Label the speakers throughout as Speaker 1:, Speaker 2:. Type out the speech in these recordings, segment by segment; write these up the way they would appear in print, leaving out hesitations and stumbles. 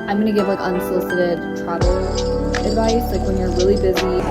Speaker 1: I'm gonna give like unsolicited travel advice, like when you're really busy.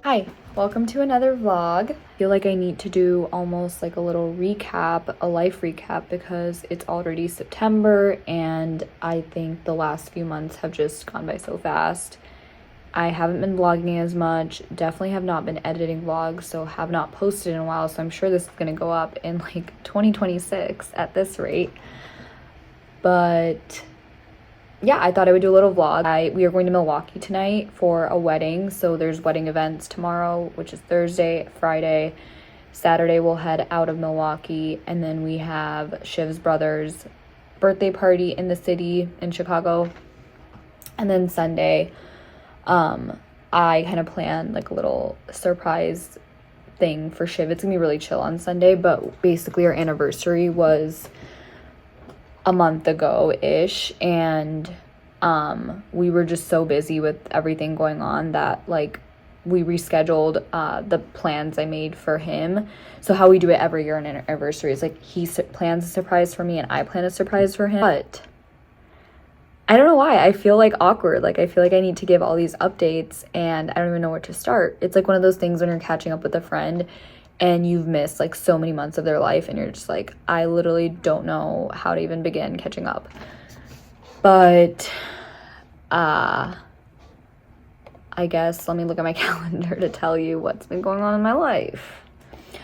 Speaker 1: Hi, welcome to another vlog. I feel like I need to do almost like a little recap, a life recap, because it's already September and I think the last few months have just gone by so fast. I haven't been vlogging as much, definitely have not been editing vlogs, so have not posted in a while, so I'm sure this is gonna go up in like 2026 at this rate. But yeah, I thought I would do a little vlog. We are going to Milwaukee tonight for a wedding. So there's wedding events tomorrow, which is Thursday, Friday. Saturday we'll head out of Milwaukee, and then we have Shiv's brother's birthday party in the city in Chicago. And then Sunday, I kind of planned like a little surprise thing for Shiv. It's gonna be really chill on Sunday, but basically our anniversary was a month ago-ish, and we were just so busy with everything going on that like we rescheduled the plans I made for him. So how we do it every year on an anniversary is like he plans a surprise for me and I plan a surprise for him. But I don't know why I feel like awkward. Like I feel like I need to give all these updates and I don't even know where to start. It's like one of those things when you're catching up with a friend and you've missed like so many months of their life and you're just like, I literally don't know how to even begin catching up. But I guess let me look at my calendar to tell you what's been going on in my life.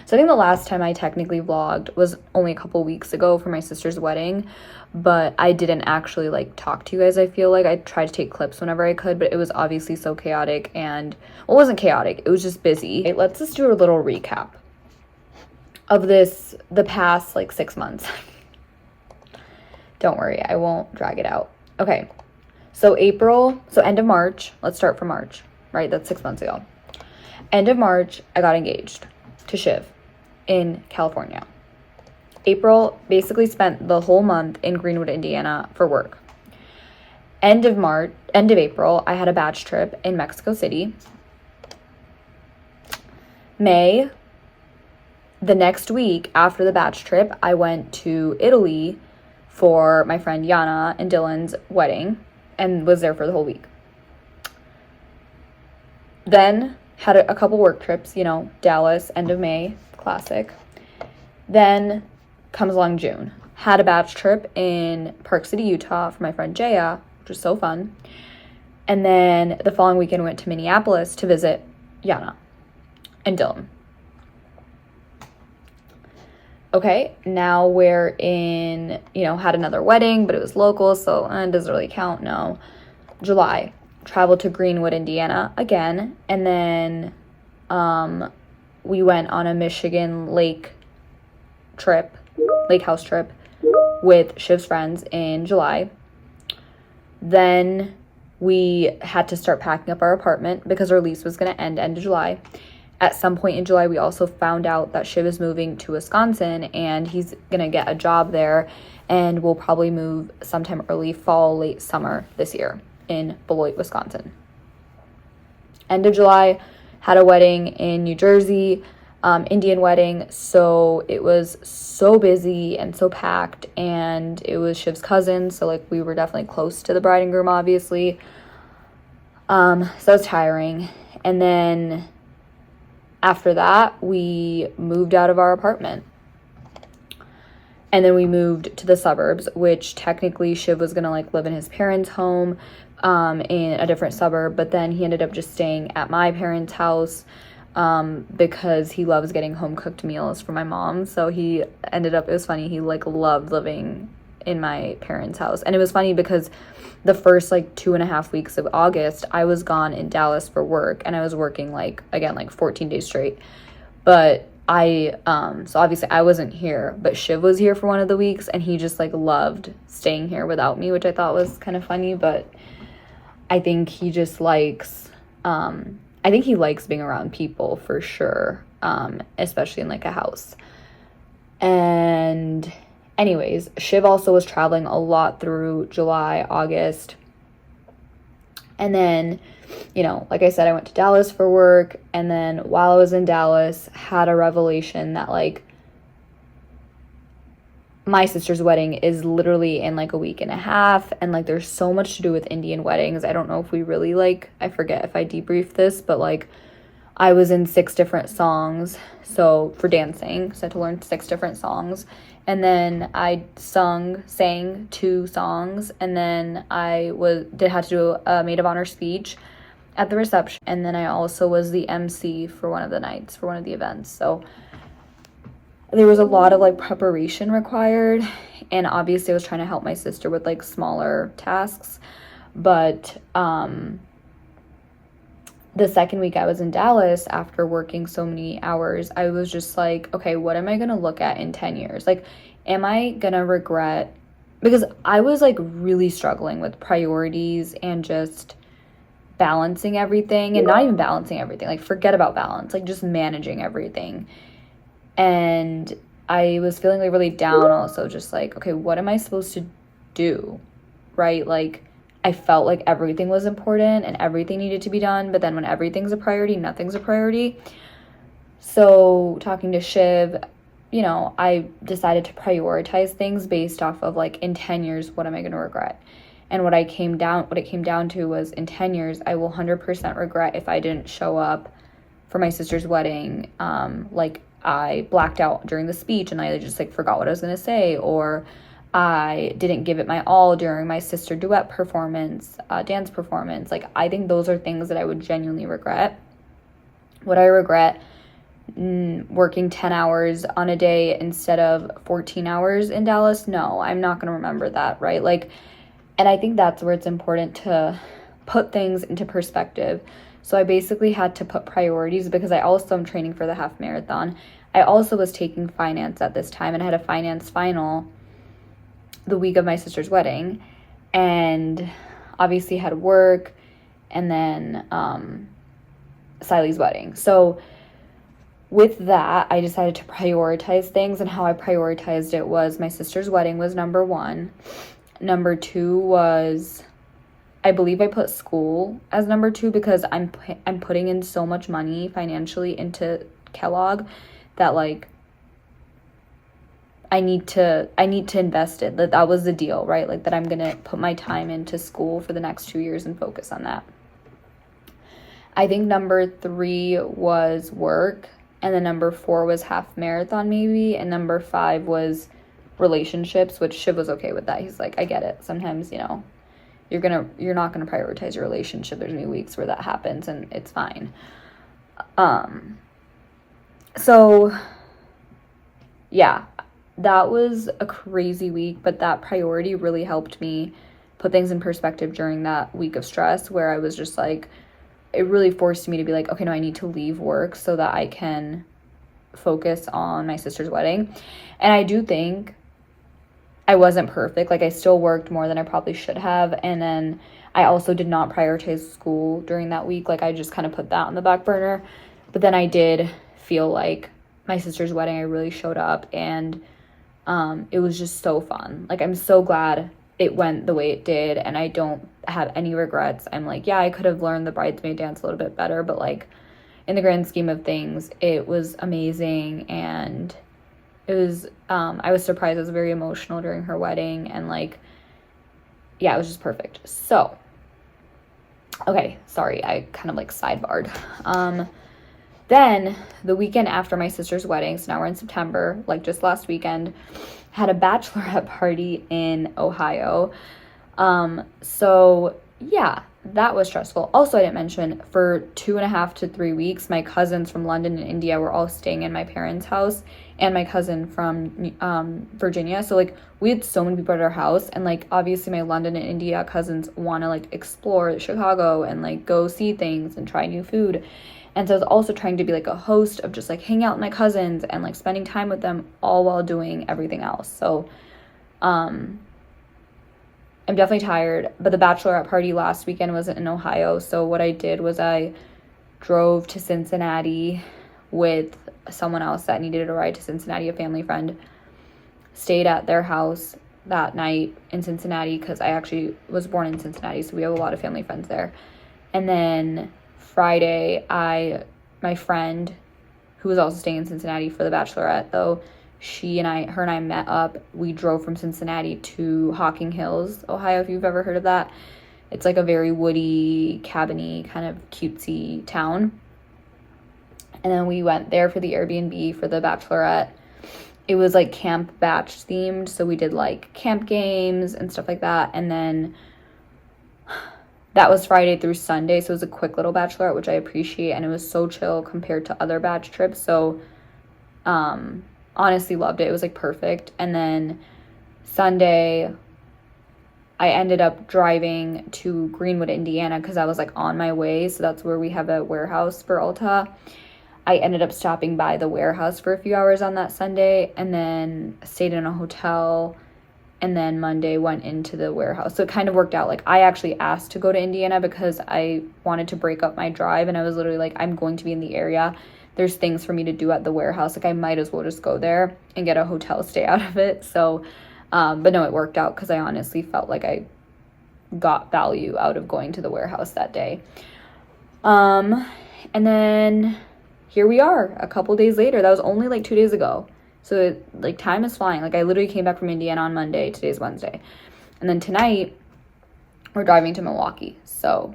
Speaker 1: So I think the last time I technically vlogged was only a couple weeks ago for my sister's wedding, but I didn't actually like talk to you guys. I feel like I tried to take clips whenever I could, but it was obviously so chaotic, and well, it wasn't chaotic, it was just busy. Okay, let's just do a little recap of the past like 6 months. Don't worry, I won't drag it out. Okay, so end of March, let's start from March, right? That's 6 months ago. End of March, I got engaged to Shiv in California. April, basically spent the whole month in Greenwood, Indiana for work. End of April, I had a batch trip in Mexico City. May, the next week after the batch trip, I went to Italy for my friend Yana and Dylan's wedding and was there for the whole week. Then had a couple work trips, Dallas, end of May, classic. Then comes along June. Had a batch trip in Park City, Utah for my friend Jaya, which was so fun. And then the following weekend went to Minneapolis to visit Yana and Dylan. Okay, now we're in, had another wedding, but it was local, so it doesn't really count, no. July, traveled to Greenwood, Indiana again, and then we went on a Michigan lake house trip with Shiv's friends in July. Then we had to start packing up our apartment because our lease was going to end of July. At some point in July, we also found out that Shiv is moving to Wisconsin and he's going to get a job there, and we'll probably move sometime early fall, late summer this year in Beloit, Wisconsin. End of July, had a wedding in New Jersey, Indian wedding, so it was so busy and so packed, and it was Shiv's cousin, so like we were definitely close to the bride and groom, obviously. So that was tiring. And then after that, we moved out of our apartment. And then we moved to the suburbs, which technically Shiv was going to like live in his parents' home in a different suburb, but then he ended up just staying at my parents' house because he loves getting home cooked meals for my mom. So he ended up, it was funny, he like loved living in my parents' house. And it was funny because the first like 2.5 weeks of August, I was gone in Dallas for work, and I was working like 14 days straight. But so obviously I wasn't here, but Shiv was here for one of the weeks, and he just like loved staying here without me, which I thought was kind of funny. But I think he just likes, I think he likes being around people for sure, especially in like a house. And anyways, Shiv also was traveling a lot through July, August. And then, you know, like I said, I went to Dallas for work. And then while I was in Dallas, had a revelation that like my sister's wedding is literally in like a week and a half. And like there's so much to do with Indian weddings. I don't know if we really like, I forget if I debriefed this, but like I was in 6 different songs. So for dancing, so I had to learn 6 different songs. And then I sang 2 songs. And then I had to do a maid of honor speech at the reception. And then I also was the MC for one of the nights, for one of the events. So there was a lot of like preparation required. And obviously I was trying to help my sister with like smaller tasks. But the second week I was in Dallas, after working so many hours, I was just like, okay, what am I going to look at in 10 years? Like, am I going to regret? Because I was like really struggling with priorities and just balancing everything, and not even balancing everything. Like, forget about balance, like just managing everything. And I was feeling like really down also, just like, okay, what am I supposed to do? Right? Like, I felt like everything was important and everything needed to be done. But then when everything's a priority, nothing's a priority. So talking to Shiv, you know, I decided to prioritize things based off of like, in 10 years, what am I going to regret? And what it came down to was, in 10 years, I will 100% regret if I didn't show up for my sister's wedding. Like I blacked out during the speech and I just like forgot what I was going to say, or I didn't give it my all during my sister duet performance, dance performance. Like, I think those are things that I would genuinely regret. Would I regret working 10 hours on a day instead of 14 hours in Dallas? No, I'm not going to remember that, right? Like, and I think that's where it's important to put things into perspective. So I basically had to put priorities, because I also am training for the half marathon. I also was taking finance at this time, and I had a finance final the week of my sister's wedding, and obviously had work, and then Siley's wedding. So with that, I decided to prioritize things, and how I prioritized it was, my sister's wedding was number 1. Number 2 was, I believe I put school as number 2, because I'm putting in so much money financially into Kellogg that like I need to invest it. That was the deal, right? Like, that I'm going to put my time into school for the next 2 years and focus on that. I think number 3 was work. And then number 4 was half marathon maybe. And number 5 was relationships, which Shiv was okay with that. He's like, I get it. Sometimes, you know, you're not going to prioritize your relationship. There's going to be weeks where that happens, and it's fine. So yeah, that was a crazy week, but that priority really helped me put things in perspective during that week of stress, where I was just like, it really forced me to be like, okay, no, I need to leave work so that I can focus on my sister's wedding. And I do think I wasn't perfect. Like, I still worked more than I probably should have. And then I also did not prioritize school during that week. Like, I just kind of put that on the back burner. But then I did feel like my sister's wedding, I really showed up, and it was just so fun. Like, I'm so glad it went the way it did, and I don't have any regrets. I'm like, yeah, I could have learned the bridesmaid dance a little bit better, but like, in the grand scheme of things, it was amazing. And it was, I was surprised. I was very emotional during her wedding, and like, yeah, it was just perfect. So, okay, sorry, I kind of like sidebarred. Then the weekend after my sister's wedding, so now we're in September, like just last weekend, had a bachelorette party in Ohio. So yeah, that was stressful. Also, I didn't mention, for 2.5 to 3 weeks, my cousins from London and India were all staying in my parents' house, and my cousin from Virginia. So like, we had so many people at our house, and like, obviously my London and India cousins want to like explore Chicago and like go see things and try new food. And so I was also trying to be like a host of just like hang out with my cousins and like spending time with them all while doing everything else. So I'm definitely tired, but the bachelorette party last weekend was in Ohio. So what I did was I drove to Cincinnati with someone else that needed a ride to Cincinnati, a family friend, stayed at their house that night in Cincinnati because I actually was born in Cincinnati, so we have a lot of family friends there. And then Friday, my friend, who was also staying in Cincinnati for the bachelorette, though, her and I met up. We drove from Cincinnati to Hocking Hills, Ohio, if you've ever heard of that. It's like a very woody, cabiny, kind of cutesy town. And then we went there for the Airbnb for the bachelorette. It was like camp batch themed, so we did like camp games and stuff like that. And then that was Friday through Sunday, so it was a quick little bachelorette, which I appreciate, and it was so chill compared to other batch trips. So honestly loved it. It was like perfect. And then Sunday I ended up driving to Greenwood, Indiana, because I was like on my way. So that's where we have a warehouse for Ulta. I ended up stopping by the warehouse for a few hours on that Sunday, and then stayed in a hotel, and then Monday went into the warehouse. So it kind of worked out. Like, I actually asked to go to Indiana because I wanted to break up my drive, and I was literally like, I'm going to be in the area. There's things for me to do at the warehouse. Like, I might as well just go there and get a hotel stay out of it. So, but no, it worked out because I honestly felt like I got value out of going to the warehouse that day. And then here we are a couple days later. That was only like 2 days ago. So like time is flying. Like, I literally came back from Indiana on Monday. Today's Wednesday. And then tonight we're driving to Milwaukee. So,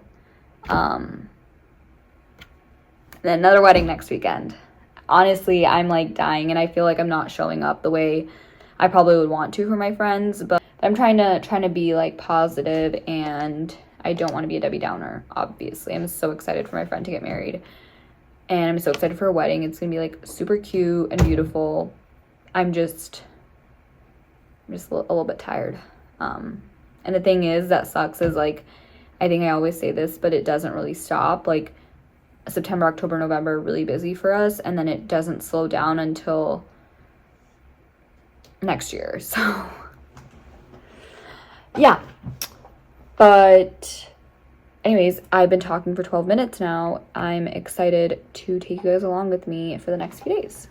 Speaker 1: then another wedding next weekend. Honestly, I'm like dying, and I feel like I'm not showing up the way I probably would want to for my friends, but I'm trying to be like positive, and I don't want to be a Debbie Downer, obviously. I'm so excited for my friend to get married, and I'm so excited for a wedding. It's gonna be like super cute and beautiful. I'm just a little bit tired. And the thing is that sucks is, like, I think I always say this, but it doesn't really stop. Like, September, October, November are really busy for us, and then it doesn't slow down until next year. So yeah, but anyways, I've been talking for 12 minutes now. I'm excited to take you guys along with me for the next few days.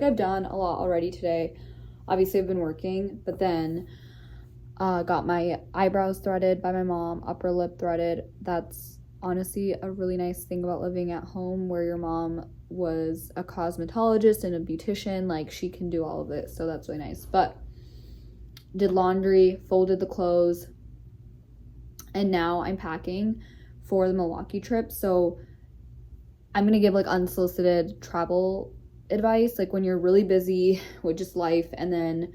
Speaker 1: I've done a lot already today. Obviously, I've been working, but then got my eyebrows threaded by my mom, upper lip threaded. That's honestly a really nice thing about living at home, where your mom was a cosmetologist and a beautician. Like, she can do all of it, so that's really nice. But did laundry, folded the clothes, and now I'm packing for the Milwaukee trip. So I'm gonna give like unsolicited travel advice. Like, when you're really busy with just life, and then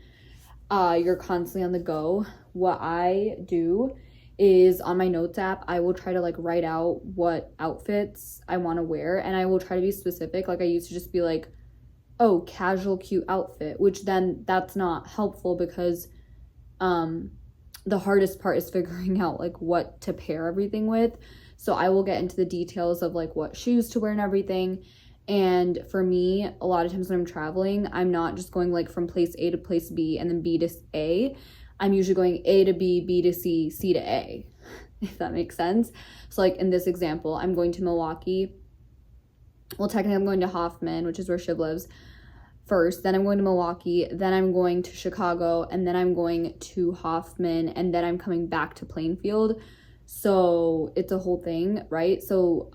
Speaker 1: you're constantly on the go, what I do is on my notes app, I will try to like write out what outfits I want to wear, and I will try to be specific. Like, I used to just be like, oh, casual cute outfit, which then that's not helpful, because the hardest part is figuring out like what to pair everything with. So I will get into the details of like what shoes to wear and everything. And for me, a lot of times when I'm traveling, I'm not just going like from place A to place B and then B to A. I'm usually going A to B, B to C, C to A, if that makes sense. So like in this example, I'm going to Milwaukee. Well, technically I'm going to Hoffman, which is where Shiv lives, first. Then I'm going to Milwaukee. Then I'm going to Chicago. And then I'm going to Hoffman. And then I'm coming back to Plainfield. So it's a whole thing, right? So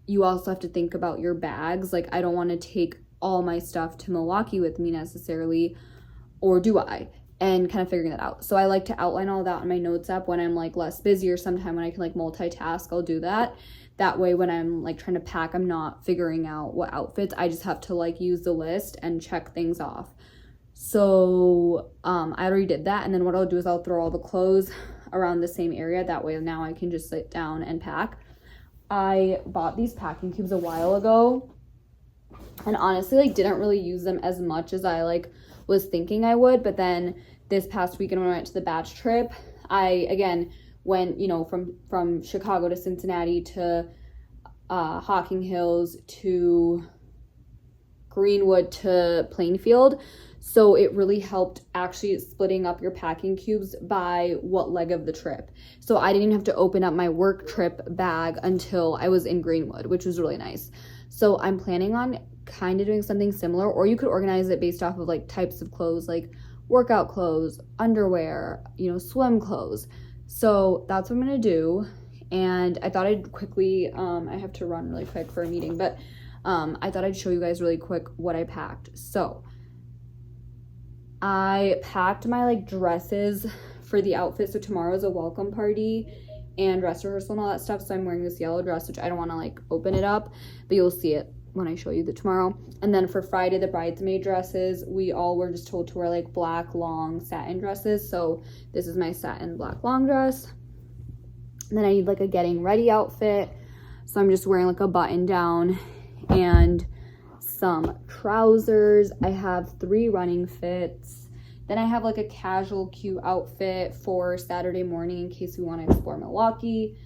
Speaker 1: you also have to think about your bags. Like, I don't want to take all my stuff to Milwaukee with me necessarily, or do I? And kind of figuring that out. So I like to outline all that in my notes app when I'm like less busy, or sometime when I can like multitask, I'll do that. That way when I'm like trying to pack, I'm not figuring out what outfits. I just have to like use the list and check things off. So I already did that. And then what I'll do is I'll throw all the clothes around the same area. That way now I can just sit down and pack. I bought these packing cubes a while ago, and honestly like didn't really use them as much as I like was thinking I would. But then this past weekend when I went to the batch trip, I again went, you know, from Chicago to Cincinnati to Hocking Hills to Greenwood to Plainfield. So it really helped actually splitting up your packing cubes by what leg of the trip. So I didn't even have to open up my work trip bag until I was in Greenwood, which was really nice. So I'm planning on kind of doing something similar, or you could organize it based off of like types of clothes, like workout clothes, underwear, you know, swim clothes. So that's what I'm gonna do. And I thought I'd quickly, I have to run really quick for a meeting, but I thought I'd show you guys really quick what I packed. So I packed my like dresses for the outfit. So tomorrow's a welcome party and dress rehearsal and all that stuff. So I'm wearing this yellow dress, which I don't want to like open it up, but you'll see it when I show you the tomorrow. And then for Friday, the bridesmaid dresses, we all were just told to wear like black long satin dresses. So this is my satin black long dress. And then I need like a getting ready outfit. So I'm just wearing like a button down and some trousers. I have 3 running fits. Then I have like a casual cute outfit for Saturday morning in case we want to explore Milwaukee.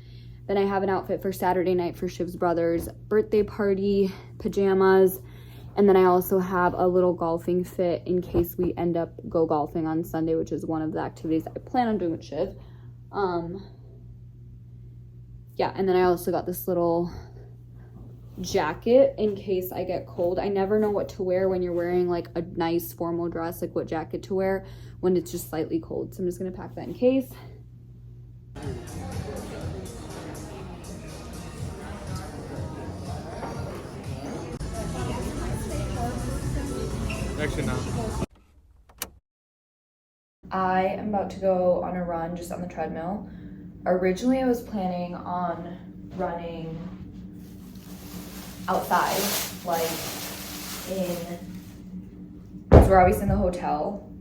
Speaker 1: Then I have an outfit for Saturday night for Shiv's brother's birthday party, pajamas. And then I also have a little golfing fit in case we end up go golfing on Sunday, which is one of the activities I plan on doing with Shiv. Yeah, and then I also got this little jacket in case I get cold. I never know what to wear when you're wearing like a nice formal dress, like what jacket to wear when it's just slightly cold. So I'm just gonna pack that in case.
Speaker 2: Actually, no.
Speaker 1: I am about to go on a run just on the treadmill. Originally, I was planning on running outside, like we're obviously in the hotel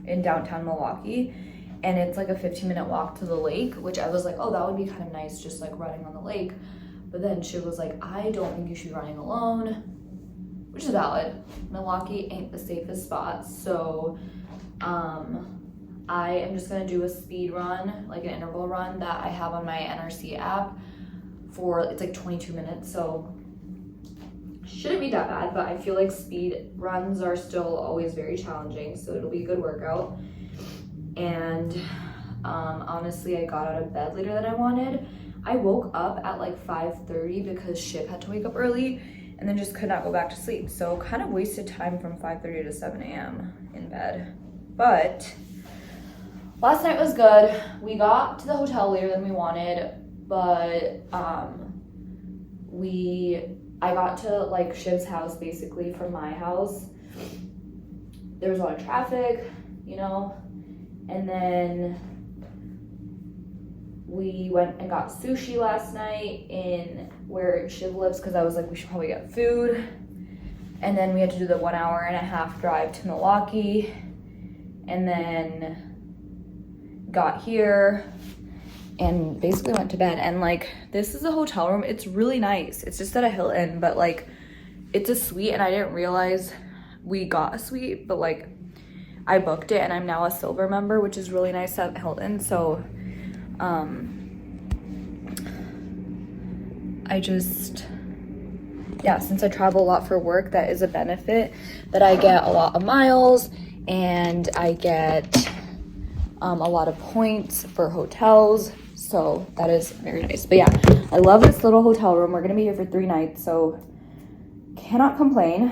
Speaker 1: in downtown Milwaukee, and it's like a 15-minute walk to the lake, which I was like, oh, that would be kind of nice, just like running on the lake. But then she was like, I don't think you should be running alone, which is valid. Milwaukee ain't the safest spot, so I am just gonna do a speed run, like an interval run that I have on my NRC app for, it's like 22 minutes, so shouldn't be that bad, but I feel like speed runs are still always very challenging, so it'll be a good workout. And honestly, I got out of bed later than I wanted. I woke up at like 5:30 because Shiv had to wake up early and then just could not go back to sleep. So kind of wasted time from 5:30 to 7 a.m. in bed. But last night was good. We got to the hotel later than we wanted, but I got to like Shiv's house basically from my house. There was a lot of traffic, you know, and then we went and got sushi last night in where Shiv lives because I was like, we should probably get food. And then we had to do the 1.5-hour drive to Milwaukee, and then got here and basically went to bed. And like, this is a hotel room. It's really nice. It's just at a Hilton, but like, it's a suite, and I didn't realize we got a suite, but like, I booked it and I'm now a silver member, which is really nice at Hilton. So I just, yeah, since I travel a lot for work, that is a benefit, that I get a lot of miles and I get a lot of points for hotels. So that is very nice. But yeah, I love this little hotel room. We're gonna be here for 3 nights, so cannot complain.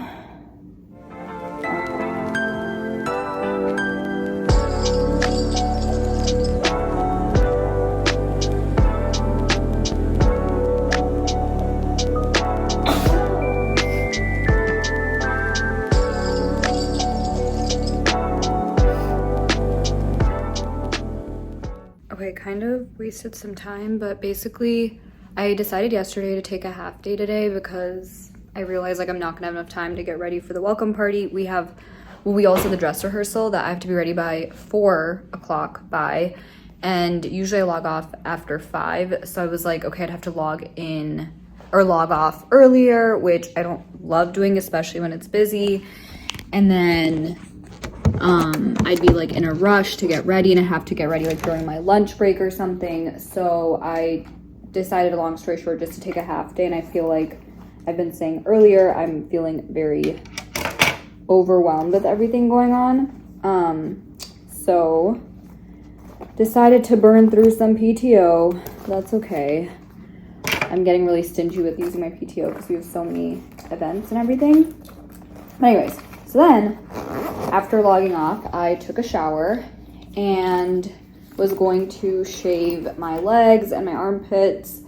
Speaker 1: Kind of wasted some time, but basically I decided yesterday to take a half day today because I realized like I'm not gonna have enough time to get ready for the welcome party. We also have the dress rehearsal that I have to be ready by 4 o'clock by, and usually I log off after 5, so I was like, okay, I'd have to log off earlier, which I don't love doing, especially when it's busy. And then I'd be like in a rush to get ready, and I have to get ready like during my lunch break or something. So I decided, long story short, just to take a half day. And I feel like I've been saying earlier, I'm feeling very overwhelmed with everything going on. So decided to burn through some PTO. That's okay. I'm getting really stingy with using my PTO because we have so many events and everything. But anyways, so then after logging off, I took a shower and was going to shave my legs and my armpits,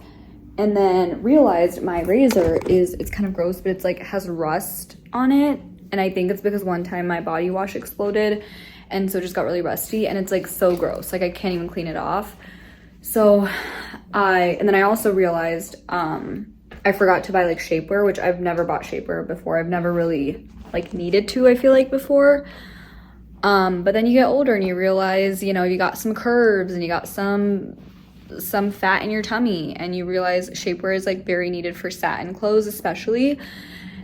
Speaker 1: and then realized my razor it's kind of gross, but it's like, it has rust on it. And I think it's because one time my body wash exploded, and so it just got really rusty, and it's like so gross. Like I can't even clean it off. So and then I also realized I forgot to buy like shapewear, which I've never bought shapewear before. I've never really like needed to, I feel like, before. But then you get older and you realize, you know, you got some curves and you got some fat in your tummy, and you realize shapewear is like very needed for satin clothes especially.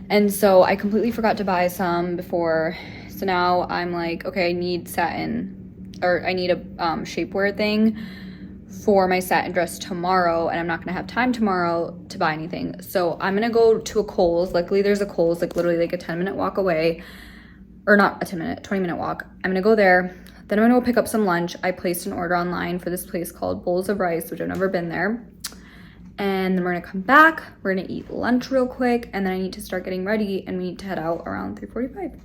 Speaker 1: And so I completely forgot to buy some before. So now I'm like, okay, I need satin, or I need a shapewear thing for my satin dress tomorrow, and I'm not gonna have time tomorrow to buy anything. So I'm gonna go to a Kohl's. Luckily there's a Kohl's like literally like a 10-minute walk away, or not a 10-minute, 20-minute walk. I'm gonna go there. Then I'm gonna go pick up some lunch. I placed an order online for this place called Bowls of Rice, which I've never been there. And then we're gonna come back, we're gonna eat lunch real quick, and then I need to start getting ready, and we need to head out around 3:45.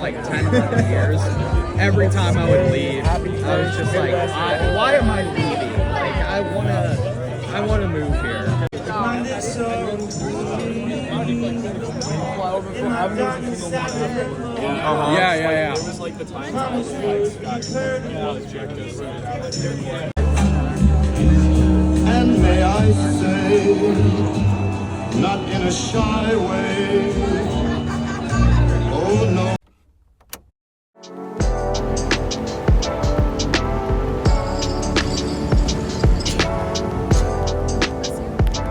Speaker 2: Like 10, 11 years, every time I would leave, I was just like, why am I leaving? Like, I wanna move here. Yeah. It was like the time
Speaker 3: and may I say, not in a shy way, oh no.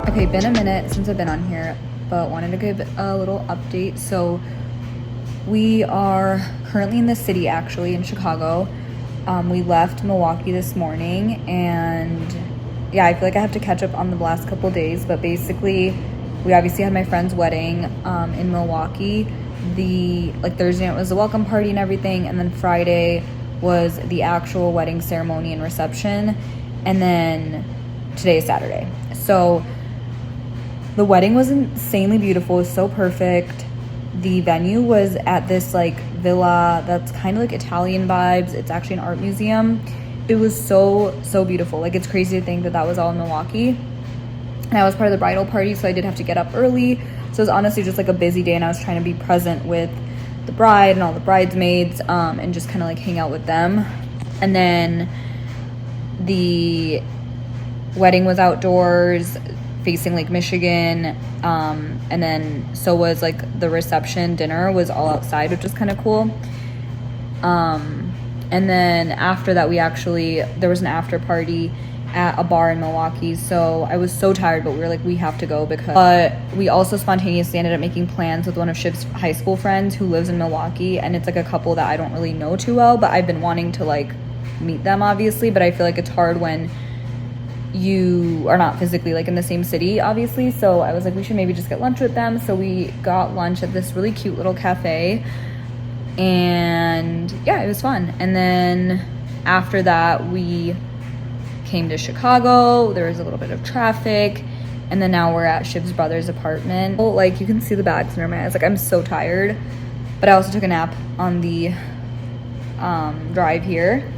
Speaker 1: Okay, been a minute since I've been on here, but wanted to give a little update. So we are currently in the city, actually, in Chicago. We left Milwaukee this morning, and yeah, I feel like I have to catch up on the last couple days, but basically we obviously had my friend's wedding in Milwaukee. Thursday night was the welcome party and everything, and then Friday was the actual wedding ceremony and reception, and then today is Saturday. So the wedding was insanely beautiful. It was so perfect. The venue was at this like villa that's kind of like Italian vibes. It's actually an art museum. It was so beautiful. Like, it's crazy to think that that was all in Milwaukee. And I was part of the bridal party, so I did have to get up early. So it was honestly just like a busy day, and I was trying to be present with the bride and all the bridesmaids, and just kind of like hang out with them. And then the wedding was outdoors facing Lake Michigan, and then so was like the reception. Dinner was all outside, which was kind of cool. And then after that, there was an after party, at a bar in Milwaukee. So I was so tired, but we were like, we have to go because, but we also spontaneously ended up making plans with one of Shiv's high school friends who lives in Milwaukee, and it's like a couple that I don't really know too well, but I've been wanting to like meet them obviously, but I feel like it's hard when you are not physically like in the same city obviously. So I was like, we should maybe just get lunch with them. So we got lunch at this really cute little cafe, and yeah, it was fun. And then after that we came to Chicago. There was a little bit of traffic, and then now we're at Shiv's brother's apartment. Like, you can see the bags under my eyes. Like, I'm so tired, but I also took a nap on the drive here,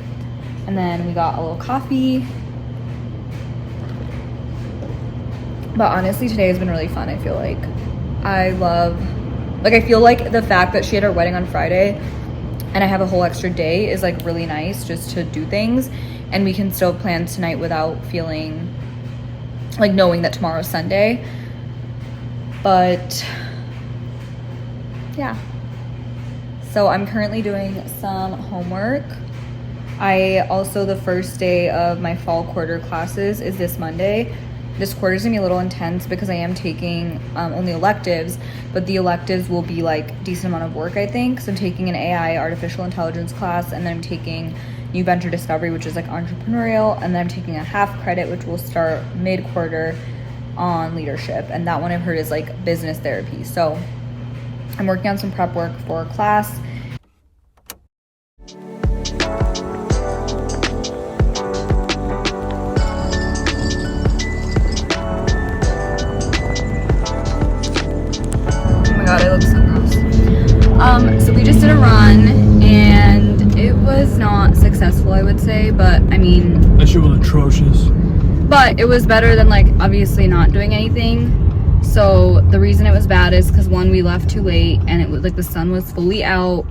Speaker 1: and then we got a little coffee. But honestly, today has been really fun. I feel like I feel like the fact that she had her wedding on Friday and I have a whole extra day is like really nice just to do things, and we can still plan tonight without feeling like knowing that tomorrow's Sunday. But yeah, so I'm currently doing some homework. The first day of my fall quarter classes is this Monday. This quarter is gonna be a little intense because I am taking only electives, but the electives will be like decent amount of work, I think. So I'm taking an AI artificial intelligence class, and then I'm taking new venture discovery, which is like entrepreneurial, and then I'm taking a half credit, which will start mid-quarter on leadership, and that one I've heard is like business therapy. So I'm working on some prep work for class. God, I look so gross. So we just did a run, and it was not successful, I would say, but I mean,
Speaker 4: that shit was atrocious.
Speaker 1: But it was better than like obviously not doing anything. So the reason it was bad is because one, we left too late, and it was like the sun was fully out,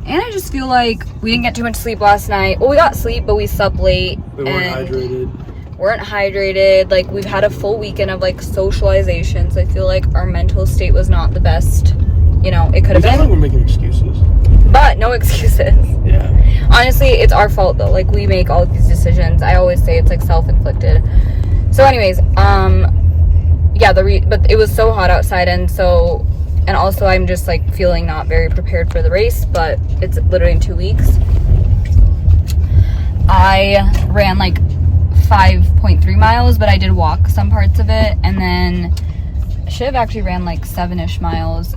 Speaker 1: and I just feel like we didn't get too much sleep last night. Well, we got sleep, but we slept late.
Speaker 4: We weren't
Speaker 1: hydrated. Like, we've had a full weekend of like socializations. I feel like our mental state was not the best. You know, it could have been.
Speaker 4: Like we're making excuses.
Speaker 1: But no excuses.
Speaker 4: Yeah.
Speaker 1: Honestly, it's our fault though. Like, we make all these decisions. I always say it's like self-inflicted. So anyways, yeah, but it was so hot outside, and also I'm just like feeling not very prepared for the race, but it's literally in 2 weeks. I ran like 5.3 miles, but I did walk some parts of it, and then Shiv actually ran like 7-ish miles,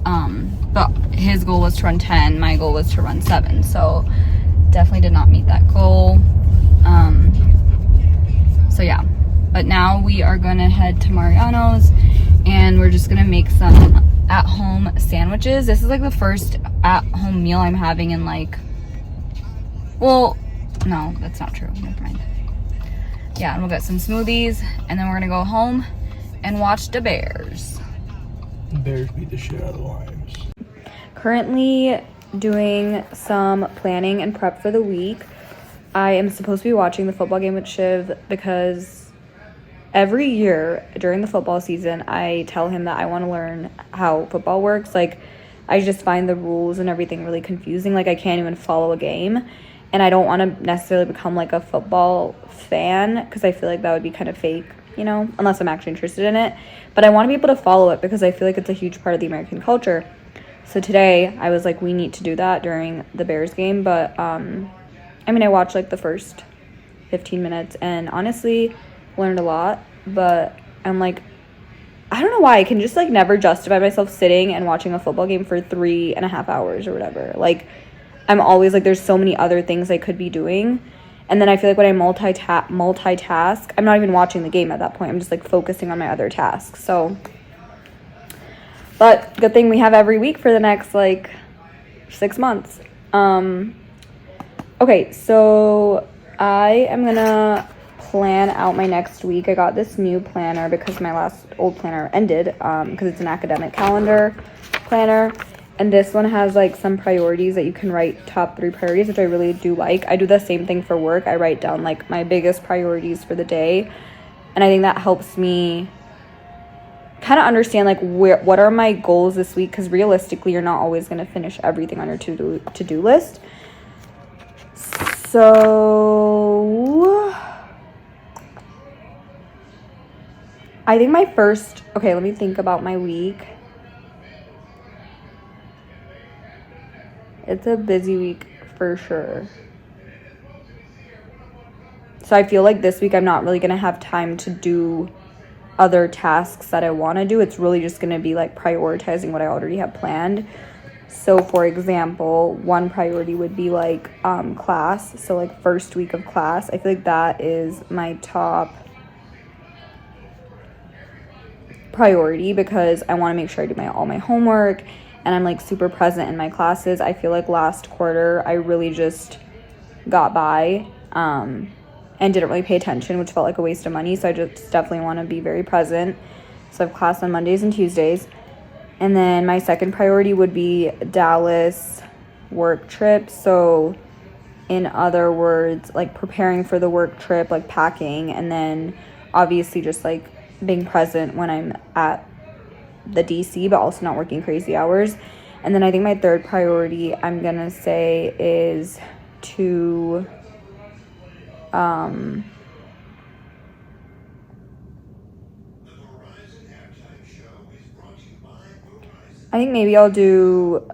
Speaker 1: but his goal was to run 10, my goal was to run 7, so definitely did not meet that goal. So yeah, but now we are gonna head to Mariano's, and we're just gonna make some at-home sandwiches. This is like the first at-home meal I'm having in like, well, no, that's not true, never mind. Yeah, and we'll get some smoothies, and then we're gonna go home and watch the Bears.
Speaker 4: The Bears beat the shit out of the Lions.
Speaker 1: Currently doing some planning and prep for the week. I am supposed to be watching the football game with Shiv because every year during the football season, I tell him that I want to learn how football works. Like, I just find the rules and everything really confusing. Like, I can't even follow a game. And I don't want to necessarily become like a football fan because I feel like that would be kind of fake, you know, unless I'm actually interested in it. But I want to be able to follow it because I feel like it's a huge part of the American culture. So today I was like, we need to do that during the Bears game. But I mean, I watched like the first 15 minutes and honestly learned a lot. But I'm like, I don't know why I can just like never justify myself sitting and watching a football game for 3.5 hours or whatever. Like, I'm always like, there's so many other things I could be doing. And then I feel like when I multitask, I'm not even watching the game at that point. I'm just like focusing on my other tasks. So, but good thing we have every week for the next like 6 months. Okay, so I am gonna plan out my next week. I got this new planner because my last old planner ended because it's an academic calendar planner. And this one has like some priorities that you can write top 3 priorities, which I really do like. I do the same thing for work. I write down like my biggest priorities for the day. And I think that helps me kind of understand like what are my goals this week, because realistically you're not always going to finish everything on your to-do list. So I think my first, okay, let me think about my week. It's a busy week for sure. So I feel like this week I'm not really going to have time to do other tasks that I want to do. It's really just going to be like prioritizing what I already have planned. So for example, one priority would be like class. So like first week of class, I feel like that is my top priority because I want to make sure I do all my homework and I'm like super present in my classes. I feel like last quarter I really just got by and didn't really pay attention, which felt like a waste of money. So I just definitely want to be very present. So I have class on Mondays and Tuesdays. And then my second priority would be Dallas work trip. So in other words, like preparing for the work trip, like packing, and then obviously just like being present when I'm at the DC, but also not working crazy hours. And then I think my third priority, I'm going to say, is to I think maybe I'll do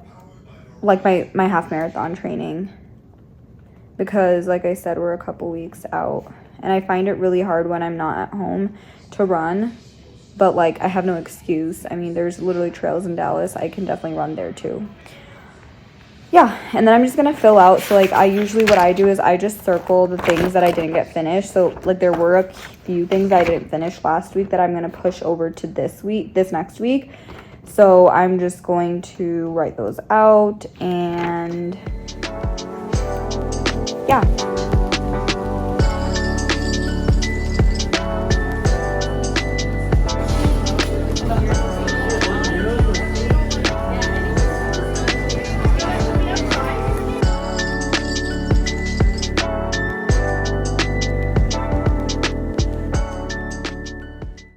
Speaker 1: like my half marathon training because like I said, we're a couple weeks out and I find it really hard when I'm not at home to run, but like I have no excuse. I mean, there's literally trails in Dallas. I can definitely run there too. Yeah, and then I'm just gonna fill out. So like what I do is I just circle the things that I didn't get finished. So like there were a few things I didn't finish last week that I'm gonna push over to this next week. So I'm just going to write those out and yeah.